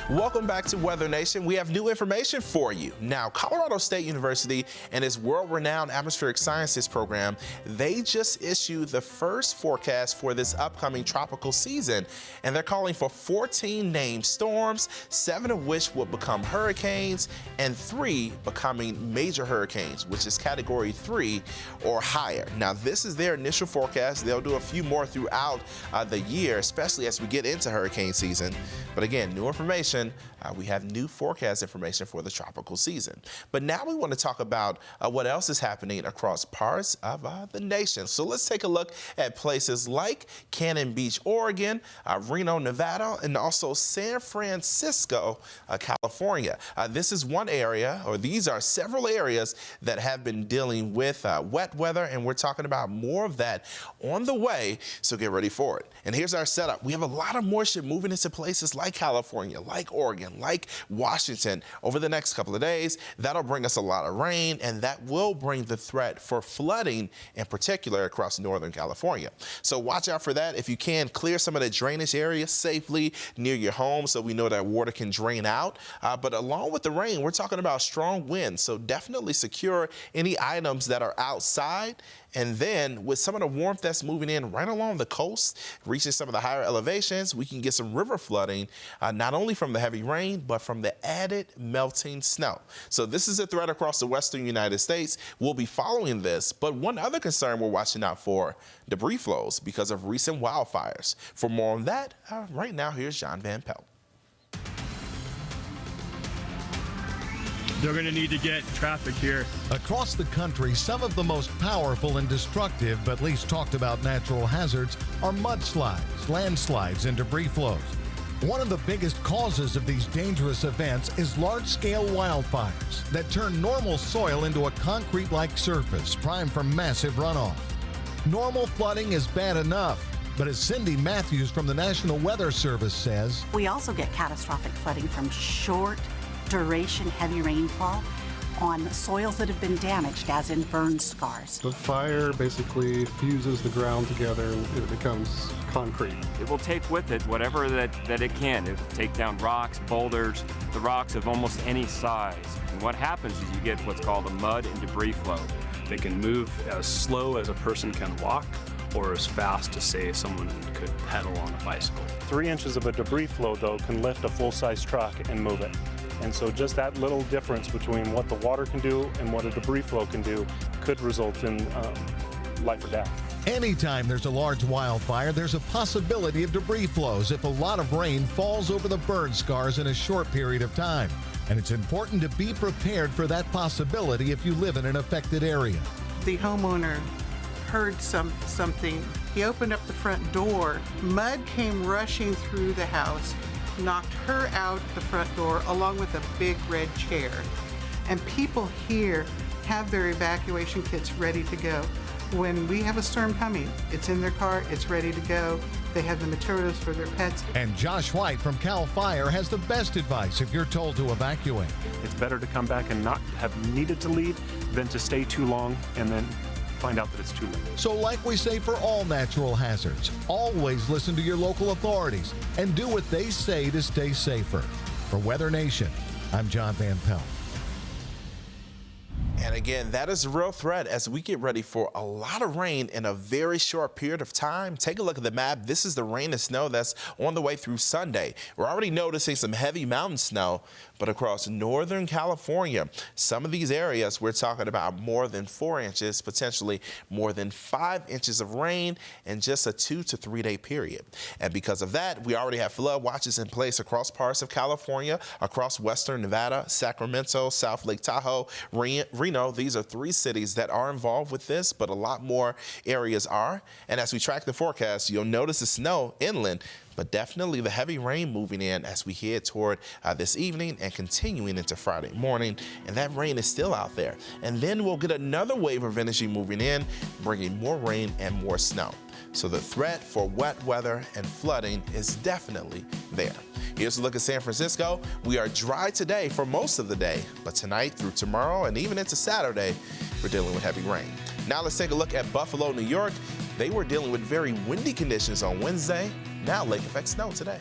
Welcome back to Weather Nation. We have new information for you. Now, Colorado State University and its world-renowned atmospheric sciences program, they just issued the first forecast for this upcoming tropical season. And they're calling for 14 named storms, 7 of which will become hurricanes, and 3 becoming major hurricanes, which is category 3 or higher. Now, this is their initial forecast. They'll do a few more throughout the year, especially as we get into hurricane season. But again, new information. We have new forecast information for the tropical season. But now we want to talk about what else is happening across parts of the nation. So let's take a look at places like Cannon Beach, Oregon, Reno, Nevada, and also San Francisco, California. This is one area, or these are several areas that have been dealing with wet weather, and we're talking about more of that on the way, so get ready for it. And here's our setup. We have a lot of moisture moving into places like California, like Oregon, like Washington over the next couple of days. That'll bring us a lot of rain, and that will bring the threat for flooding in particular across Northern California. So watch out for that. If you can, clear some of the drainage areas safely near your home so we know that water can drain out. But along with the rain, we're talking about strong winds, so definitely secure any items that are outside. And then with some of the warmth that's moving in right along the coast, reaching some of the higher elevations, we can get some river flooding, not only from the heavy rain, but from the added melting snow. So this is a threat across the western United States. We'll be following this. But one other concern we're watching out for, debris flows because of recent wildfires. For more on that, right now, here's John Van Pelt. They're going to need to get traffic here. Across the country, some of the most powerful and destructive, but least talked about natural hazards are mudslides, landslides, and debris flows. One of the biggest causes of these dangerous events is large-scale wildfires that turn normal soil into a concrete-like surface primed for massive runoff. Normal flooding is bad enough, but as Cindy Matthews from the National Weather Service says, we also get catastrophic flooding from short duration heavy rainfall on soils that have been damaged, as in burn scars. The fire basically fuses the ground together and it becomes concrete. It will take with it whatever that it can. It will take down rocks, boulders, the rocks of almost any size. And what happens is you get what's called a mud and debris flow. They can move as slow as a person can walk, or as fast as, say, someone could pedal on a bicycle. 3 inches of a debris flow, though, can lift a full-size truck and move it. And so just that little difference between what the water can do and what a debris flow can do could result in life or death. anytime there's a large wildfire, there's a possibility of debris flows if a lot of rain falls over the burn scars in a short period of time. And it's important to be prepared for that possibility if you live in an affected area. The homeowner heard something. He opened up the front door. Mud came rushing through the house, knocked her out the front door along with a big red chair. And people here have their evacuation kits ready to go. When we have a storm coming, it's in their car, it's ready to go. They have the materials for their pets. And Josh White from CAL FIRE has the best advice if you're told to evacuate. It's better to come back and not have needed to leave than to stay too long and then find out that it's too late. So like we say for all natural hazards, always listen to your local authorities and do what they say to stay safer. For Weather Nation, I'm John Van Pelt. And again, that is a real threat as we get ready for a lot of rain in a very short period of time. Take a look at the map. This is the rain and snow that's on the way through Sunday. We're already noticing some heavy mountain snow, but across Northern California, some of these areas, we're talking about more than 4 inches, potentially more than 5 inches of rain in just a 2 to 3 day period. And because of that, we already have flood watches in place across parts of California, across Western Nevada, Sacramento, South Lake Tahoe, Reno. These are 3 cities that are involved with this, but a lot more areas are. And as we track the forecast, you'll notice the snow inland, but definitely the heavy rain moving in as we head toward this evening and continuing into Friday morning. And that rain is still out there. And then we'll get another wave of energy moving in, bringing more rain and more snow. So the threat for wet weather and flooding is definitely there. Here's a look at San Francisco. We are dry today for most of the day, but tonight through tomorrow and even into Saturday, we're dealing with heavy rain. Now let's take a look at Buffalo, New York. They were dealing with very windy conditions on Wednesday. Now lake effect snow today.